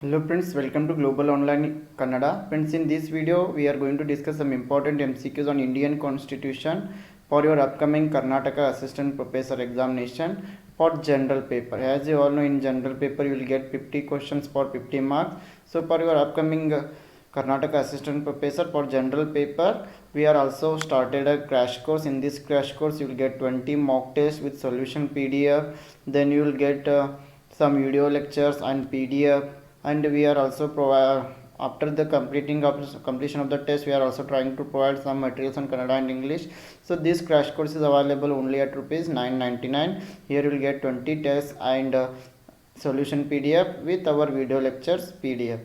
Hello friends, welcome to Global Online Kannada. Friends, in this video we are going to discuss some important MCQs on Indian Constitution for your upcoming Karnataka Assistant Professor examination for general paper. As you all know, in general paper you will get 50 questions for 50 marks. So for your upcoming Karnataka Assistant Professor for general paper, we are also started a crash course. In this crash course you will get 20 mock tests with solution PDF. Then you will get some video lectures and PDF, and we are also after the completion of the test, we are also trying to provide some materials on Kannada and English. So this crash course is available only at rupees 999. Here you will get 20 tests and solution PDF with our video lectures PDF.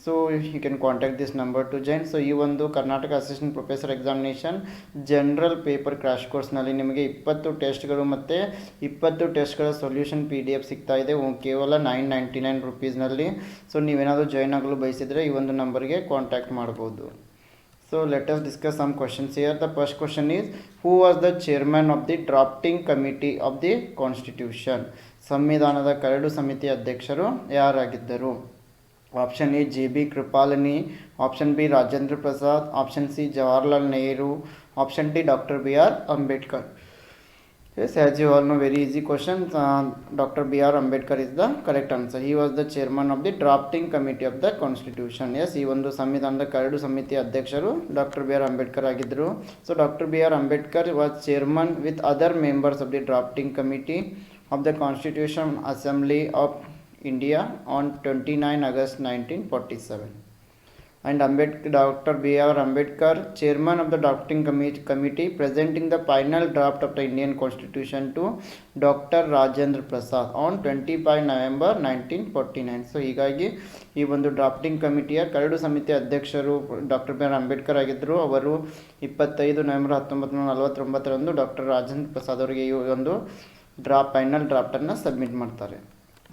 So you can contact this number to join. So ಈ ಒಂದು Karnataka assistant professor examination general paper crash ಕೋರ್ಸ್ನಲ್ಲಿ ನಿಮಗೆ 20 ಟೆಸ್ಟ್ಗಳು ಮತ್ತು 20 ಟೆಸ್ಟ್ಗಳ solution PDF ಸಿಗ್ತಾ ಇದೆ ಕೇವಲ 999 ರುಪೀಸ್ನಲ್ಲಿ. So ನೀವೇನಾದರೂ join ಆಗಲು ಬಯಸಿದರೆ ಈ ಒಂದು ನಂಬರ್ಗೆ ಕಾಂಟ್ಯಾಕ್ಟ್ ಮಾಡ್ಬೋದು. So let us discuss some questions here. The first question is, who was the chairman of the drafting committee of the constitution? ಸಂವಿಧಾನದ ಕರಡು ಸಮಿತಿ ಅಧ್ಯಕ್ಷರು ಯಾರಾಗಿದ್ದರು? Option A J B Kripalani, option B Rajendra Prasad, option C Jawaharlal Nehru, option D doctor B R Ambedkar. Yes, as you all know, very easy question. Dr. B.R. Ambedkar is the correct answer. He was the chairman of the drafting committee of the constitution. Yes, ಈ ಒಂದು ಸಂವಿಧಾನದ ಕರಡು ಸಮಿತಿ ಅಧ್ಯಕ್ಷರು doctor B R Ambedkar ಆಗಿದ್ದರು. So doctor B R Ambedkar was chairman with other members of the drafting committee of the constitution assembly of India on 29 August 1947. And Dr. B.R. Ambedkar, chairman of the drafting committee, presenting the final draft of the Indian Constitution to Dr. Rajendra Prasad on 25 November 1949. So ಹೀಗಾಗಿ ಈ ಒಂದು drafting ಕಮಿಟಿಯ curd ಸಮಿತಿ ಅಧ್ಯಕ್ಷರು doctor B R Ambedkar ಆಗಿದ್ದರು. ಅವರು 25 November 1949ರಂದು doctor Rajendra Prasad ಅವರಿಗೆ ಈ ಒಂದು ಫೈನಲ್ ಡ್ರಾಫ್ಟನ್ನು ಸಬ್ಮಿಟ್ ಮಾಡ್ತಾರೆ.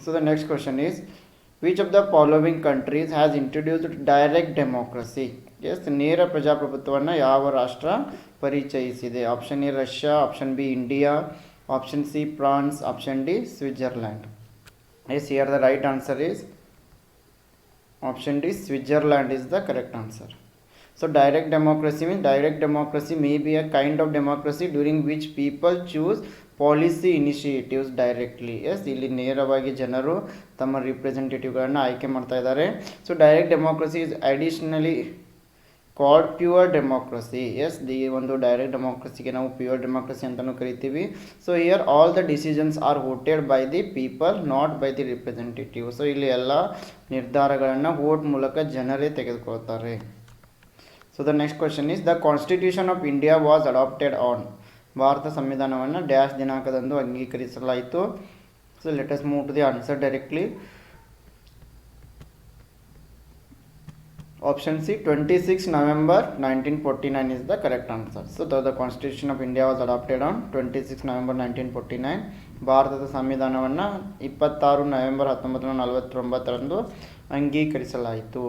So the next question is, which of the following countries has introduced direct democracy? Yes, ನೇರ ಪ್ರಜಾಪ್ರಭುತ್ವವನ್ನು ಯಾವ ರಾಷ್ಟ್ರ ಪರಿಚಯಿಸಿದೆ? Option A Russia, option B India, option C France, option D Switzerland. Yes, here the right answer is option D, Switzerland is the correct answer. So direct democracy means direct democracy may be a kind of democracy during which people choose policy initiatives directly. Yes, ಇಲ್ಲಿ ನೇರವಾಗಿ ಜನರು ತಮ್ಮ ರಿಪ್ರೆಸೆಂಟೇಟಿವ್ಗಳನ್ನು ಆಯ್ಕೆ ಮಾಡ್ತಾ ಇದ್ದಾರೆ. So direct democracy is additionally called pure democracy. Yes, ಈ ಒಂದು ಡೈರೆಕ್ಟ್ ಡೆಮೋಕ್ರಸಿಗೆ ನಾವು ಪ್ಯೂರ್ ಡೆಮೋಕ್ರಸಿ ಅಂತಲೂ ಕರಿತೀವಿ. So here all the decisions are voted by the people, not by the representative. So ಇಲ್ಲಿ ಎಲ್ಲ ನಿರ್ಧಾರಗಳನ್ನು ವೋಟ್ ಮೂಲಕ ಜನರೇ ತೆಗೆದುಕೊಳ್ತಾರೆ. So the next question is, the constitution of India was adopted on. ಭಾರತ ಸಂವಿಧಾನವನ್ನು ಡ್ಯಾಶ್ ದಿನಾಂಕದಂದು ಅಂಗೀಕರಿಸಲಾಯಿತು. So let us move to the answer directly. Option C 26 November 1949 is the correct answer. So the Constitution of India was adopted on 26 November 1949. ಭಾರತದ ಸಂವಿಧಾನವನ್ನು 26 November 1949ರಂದು ಅಂಗೀಕರಿಸಲಾಯಿತು.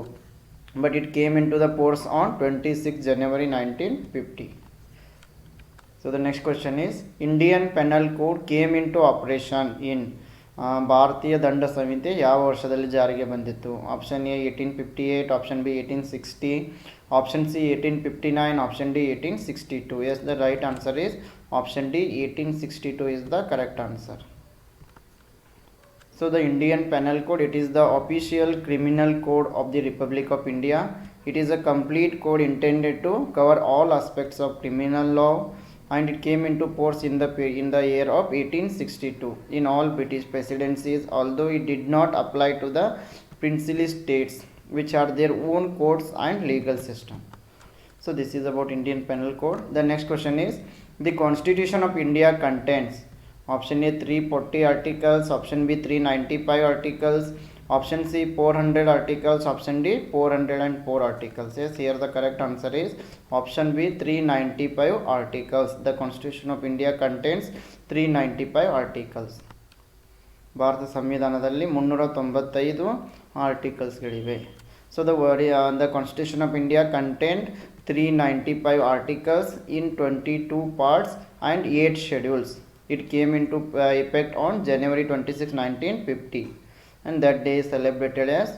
But it came into the force on 26 January 1950. So the next question is, Indian Penal Code came into operation in. ಭಾರತೀಯ ದಂಡ ಸಂಹಿತೆ ಯಾವ ವರ್ಷದಲ್ಲಿ ಜಾರಿಗೆ ಬಂದಿತ್ತು? Option A 1858, option B 1860, option C 1859, option D 1862. Yes, the right answer is option D 1862 is the correct answer. So the Indian Penal Code, it is the official criminal code of the Republic of India. It is a complete code intended to cover all aspects of criminal law, and it came into force in the year of 1862 in all British presidencies, although it did not apply to the princely states which had their own courts and legal system. So this is about Indian Penal Code. The next question is, the Constitution of India contains option A 340 articles, option B 395 articles, option C 400 articles, option D 404 articles. Yes, here the correct answer is option B 395 articles. The Constitution of India contains 395 articles. Bharat ಸಂವಿಧಾನದಲ್ಲಿ 395 ಆರ್ಟಿಕಲ್ಸ್ಗಳಿವೆ. So the Constitution of India contained 395 articles in 22 parts and 8 schedules. It came into effect on January 26, 1950. And that day is celebrated as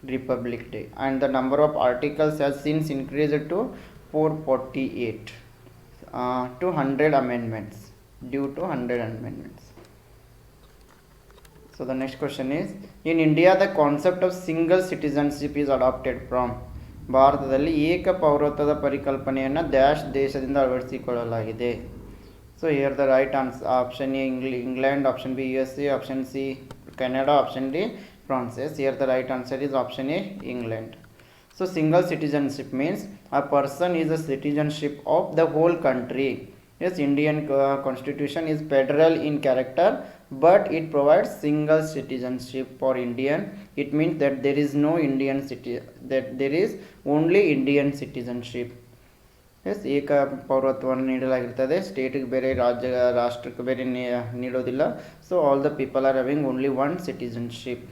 Republic Day, and the number of articles has since increased to 448 to 100 amendments, due to 100 amendments. So the next question is, in India the concept of single citizenship is adopted from. ಭಾರತದಲ್ಲಿ ಏಕ ಪೌರತ್ವದ ಪರಿಕಲ್ಪನೆಯನ್ನು dash ದೇಶದಿಂದ ಅಳವಡಿಸಿಕೊಳ್ಳಲಾಗಿದೆ. So here the right answer option A England, option B USA, option C Canada, option D France. Yes, here the right answer is option A England. So single citizenship means a person is a citizenship of the whole country. Yes, Indian constitution is federal in character, but it provides single citizenship for Indian. It means that there is no Indian city, that there is only Indian citizenship. Yes ಏಕ ಪೌರತ್ವವನ್ನು ನೀಡಲಾಗಿರ್ತದೆ, ಸ್ಟೇಟಿಗೆ ಬೇರೆ ರಾಷ್ಟ್ರಕ್ಕೆ ಬೇರೆ ನೀಡೋದಿಲ್ಲ. So all the people are having only one citizenship.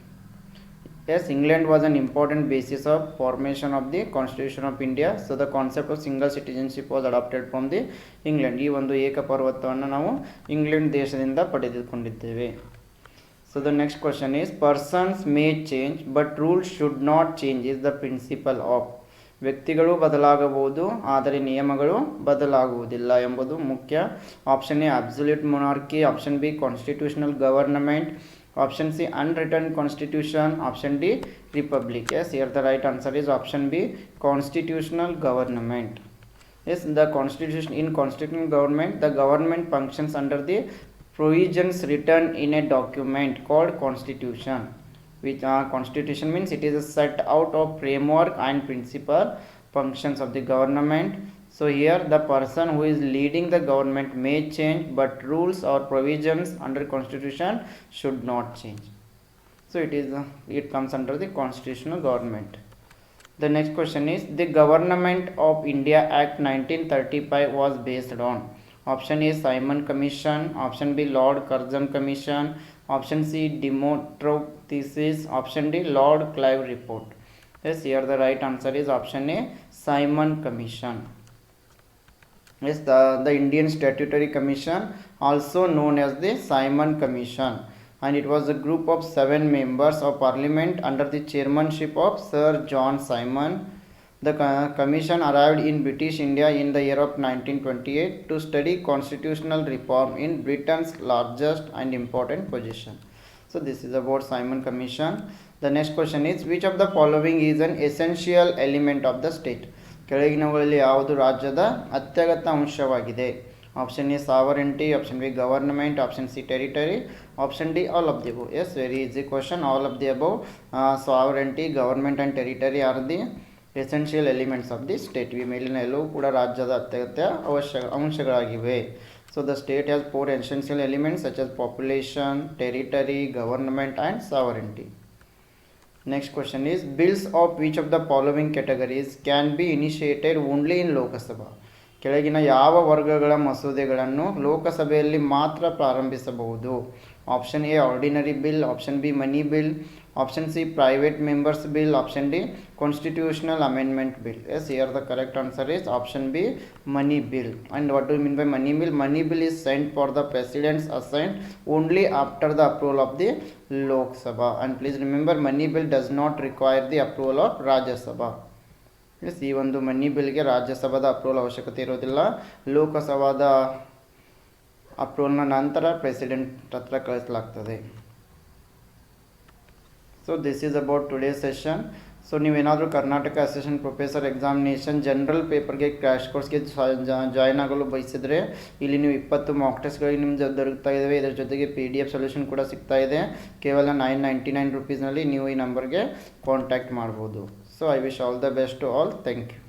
Yes England was an important basis of formation of the constitution of India. So the concept of single citizenship was adopted from the England. ಈ ಒಂದು ಏಕ ಪೌರತ್ವವನ್ನು ನಾವು England ದೇಶದಿಂದ ಪಡೆದುಕೊಂಡಿದ್ದೇವೆ. So the next question is, persons may change but rules should not change is the principle of. ವ್ಯಕ್ತಿಗಳು ಬದಲಾಗಬಹುದು ಆದರೆ ನಿಯಮಗಳು ಬದಲಾಗುವುದಿಲ್ಲ ಎಂಬುದು ಮುಖ್ಯ. Option A absolute monarchy, option B constitutional government, option C unwritten constitution, option D republic. Yes here the right answer is option B constitutional government. Yes the constitution in constitutional government the government functions under the provisions written in a document called constitution, which constitution means it is a set out of framework and principal functions of the government. So here the person who is leading the government may change, but rules or provisions under constitution should not change. So it comes under the constitutional government. The next question is, the Government of India Act 1935 was based on. Option A Simon Commission, option B Lord Curzon Commission, option C Demotrope thesis, option D Lord Clive report. Yes, here the right answer is option A Simon Commission. Yes, the Indian Statutory Commission, also known as the Simon Commission, and it was a group of 7 members of parliament under the chairmanship of Sir John Simon. The commission arrived in British India in the year of 1928 to study constitutional reform in Britain's largest and important position. So this is about Simon Commission. The next question is, which of the following is an essential element of the state? ಕೆಳಗಿನವುಗಳಲ್ಲಿ ಯಾವುದು ರಾಜ್ಯದ ಅತ್ಯಗತ್ಯ ಅಂಶವಾಗಿದೆ? Option A ಸಾವರೆಂಟಿ, option B government, option C territory, option D all of the above. Yes very easy question. All of the above. ಸಾವರೆಂಟಿ, government and territory R the essential elements of the state. ಈ ಮೇಲಿನ ಎಲ್ಲವೂ ಕೂಡ ರಾಜ್ಯದ ಅತ್ಯಗತ್ಯ ಅಂಶಗಳಾಗಿವೆ. So the state has 4 essential elements such as population, territory, government and ಸಾವರೆಂಟಿ. Next question is, bills of which of the following categories can be initiated only in Lok Sabha? ಕೆಳಗಿನ ಯಾವ ವರ್ಗಗಳ ಮಸೂದೆಗಳನ್ನು ಲೋಕಸಭೆಯಲ್ಲಿ ಮಾತ್ರ ಪ್ರಾರಂಭಿಸಬಹುದು? Option A ordinary bill, option B money bill, option C private members bill, option D constitutional amendment bill. Yes here the correct answer is option B money bill. And what do you mean by money bill? Money bill is sent for the president's assent only after the approval of the Lok Sabha. And please remember, money bill does not require the approval of Rajya Sabha. Yes ಈ ಒಂದು ಮನಿ ಬಿಲ್ಗೆ ರಾಜ್ಯಸಭಾದ approval ಅವಶ್ಯಕತೆ ಇರೋದಿಲ್ಲ. ಲೋಕಸಭಾದ ಅಪ್ರೂವಲ್ನ ನಂತರ president ಹತ್ರ ಕಳಿಸಲಾಗ್ತದೆ. So this is about today session. So ನೀವೇನಾದರೂ Karnataka assistant professor examination general ಪೇಪರ್ಗೆ crash ಕೋರ್ಸ್ಗೆ ಜಾಯ್ನ್ ಆಗಲು ಬಯಸಿದರೆ ಇಲ್ಲಿ ನೀವು 20 ಮಾಕ್ ಟೆಸ್ಟ್ಗಳಿಗೆ ನಿಮ್ಗೆ ದೊರಕ್ತಾ ಇದ್ದಾವೆ. ಇದರ ಜೊತೆಗೆ PDF ಸೊಲ್ಯೂಷನ್ ಕೂಡ ಸಿಗ್ತಾ ಇದೆ. ಕೇವಲ 999 ರುಪೀಸ್ನಲ್ಲಿ ನೀವು ಈ ನಂಬರ್ಗೆ ಕಾಂಟ್ಯಾಕ್ಟ್ ಮಾಡ್ಬೋದು. So I wish all the best to all. Thank you.